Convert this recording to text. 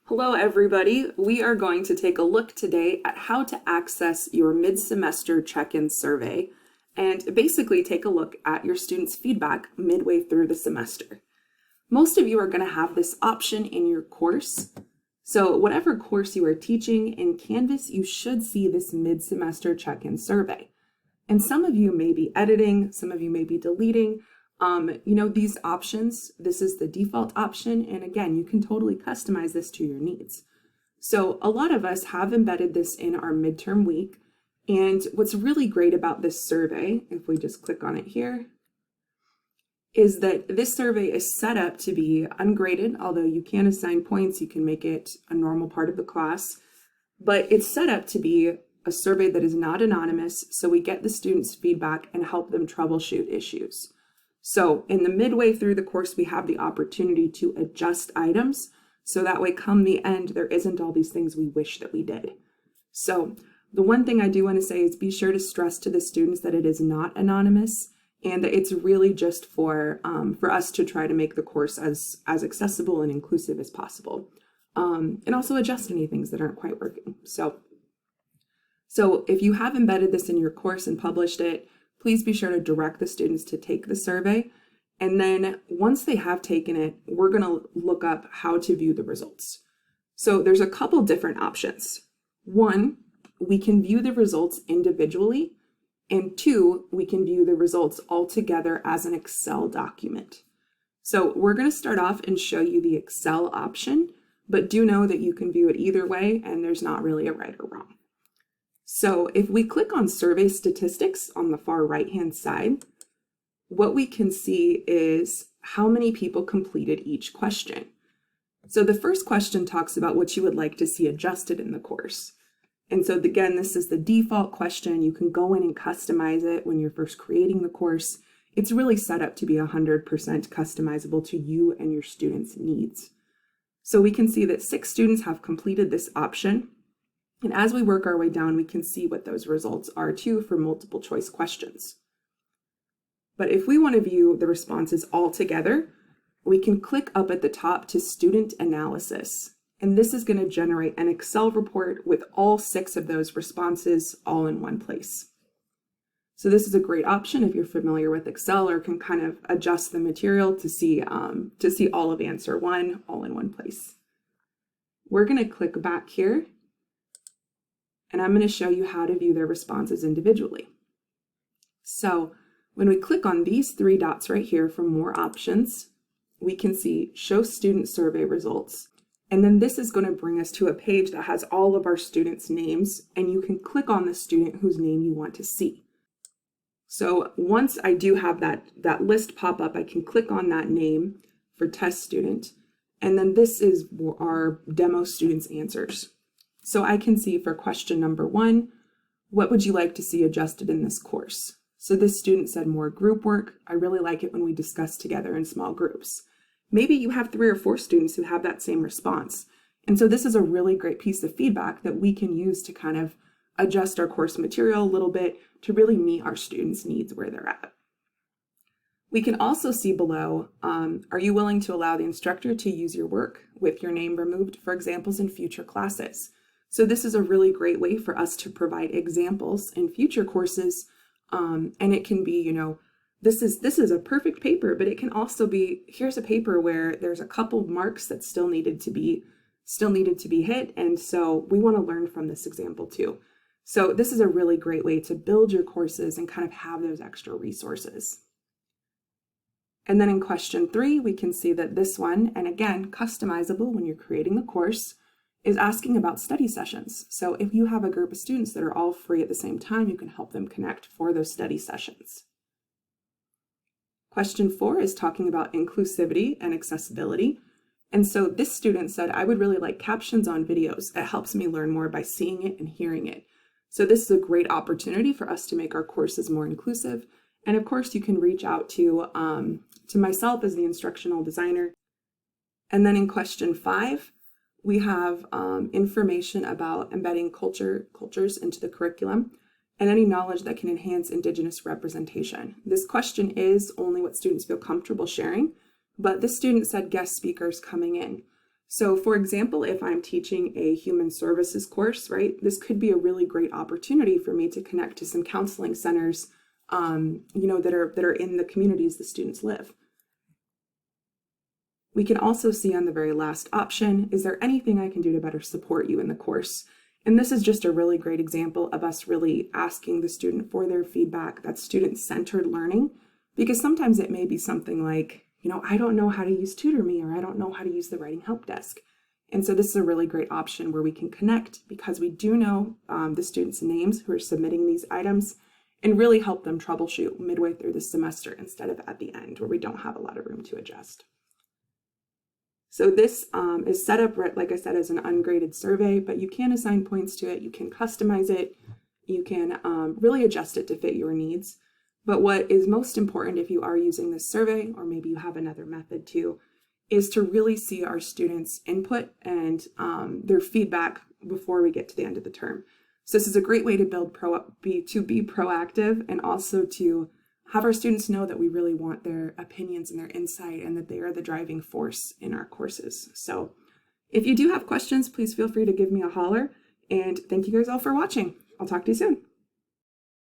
Hello, everybody. We are going to take a look today at how to access your mid-semester check-in survey and basically take a look at your students' feedback midway through the semester. Most of you are going to have this option in your course. So whatever course you are teaching in Canvas, you should see this mid-semester check-in survey. And some of you may be editing, some of you may be deleting. These options, this is the default option. And again, you can totally customize this to your needs. So a lot of us have embedded this in our midterm week. And what's really great about this survey, if we just click on it here, is that this survey is set up to be ungraded, although you can assign points, you can make it a normal part of the class, but it's set up to be a survey that is not anonymous, so we get the students' feedback and help them troubleshoot issues. So in the midway through the course, we have the opportunity to adjust items, so that way come the end, there isn't all these things we wish that we did. So the one thing I do want to say is be sure to stress to the students that it is not anonymous, and that it's really just for us to try to make the course as accessible and inclusive as possible, and also adjust any things that aren't quite working. So if you have embedded this in your course and published it, please be sure to direct the students to take the survey. And then once they have taken it, we're going to look up how to view the results. So there's a couple different options. One, we can view the results individually. And two, we can view the results all together as an Excel document. So we're going to start off and show you the Excel option, but do know that you can view it either way and there's not really a right or wrong. So if we click on survey statistics on the far right-hand side, what we can see is how many people completed each question. So the first question talks about what you would like to see adjusted in the course. And so again, this is the default question. You can go in and customize it when you're first creating the course. It's really set up to be 100% customizable to you and your students' needs. So we can see that 6 students have completed this option. And as we work our way down, we can see what those results are too for multiple choice questions. But if we want to view the responses all together, we can click up at the top to Student Analysis. And this is going to generate an Excel report with all 6 of those responses all in one place. So this is a great option if you're familiar with Excel or can kind of adjust the material to see all of answer 1 all in one place. We're going to click back here, and I'm going to show you how to view their responses individually. So when we click on these 3 dots right here for more options, we can see Show Student Survey Results. And then this is going to bring us to a page that has all of our students' names, and you can click on the student whose name you want to see. So once I do have that list pop up, I can click on that name for test student, and then this is our demo students' answers. So I can see for question number 1, what would you like to see adjusted in this course? So this student said more group work. I really like it when we discuss together in small groups. Maybe you have 3 or 4 students who have that same response. And so this is a really great piece of feedback that we can use to kind of adjust our course material a little bit to really meet our students' needs where they're at. We can also see below, are you willing to allow the instructor to use your work with your name removed for examples in future classes? So this is a really great way for us to provide examples in future courses. And it can be, this is a perfect paper, but it can also be, here's a paper where there's a couple marks that still needed to be hit. And so we want to learn from this example too. So this is a really great way to build your courses and kind of have those extra resources. And then in question 3, we can see that this one, and again, customizable when you're creating the course, is asking about study sessions. So if you have a group of students that are all free at the same time, you can help them connect for those study sessions. Question 4 is talking about inclusivity and accessibility. And so this student said, I would really like captions on videos. It helps me learn more by seeing it and hearing it. So this is a great opportunity for us to make our courses more inclusive. And of course, you can reach out to myself as the instructional designer. And then in question 5, we have information about embedding cultures into the curriculum and any knowledge that can enhance Indigenous representation. This question is only what students feel comfortable sharing, but this student said guest speakers coming in. So for example, if I'm teaching a human services course, right, this could be a really great opportunity for me to connect to some counseling centers, that are in the communities the students live. We can also see on the very last option, is there anything I can do to better support you in the course? And this is just a really great example of us really asking the student for their feedback. That's student-centered learning, because sometimes it may be something like, I don't know how to use TutorMe, or I don't know how to use the Writing Help Desk. And so this is a really great option where we can connect, because we do know the students' names who are submitting these items, and really help them troubleshoot midway through the semester instead of at the end where we don't have a lot of room to adjust. So this is set up, like I said, as an ungraded survey, but you can assign points to it. You can customize it. You can really adjust it to fit your needs. But what is most important if you are using this survey, or maybe you have another method too, is to really see our students' input and their feedback before we get to the end of the term. So this is a great way to be proactive, and also to have our students know that we really want their opinions and their insight, and that they are the driving force in our courses. So if you do have questions, please feel free to give me a holler. And thank you guys all for watching. I'll talk to you soon.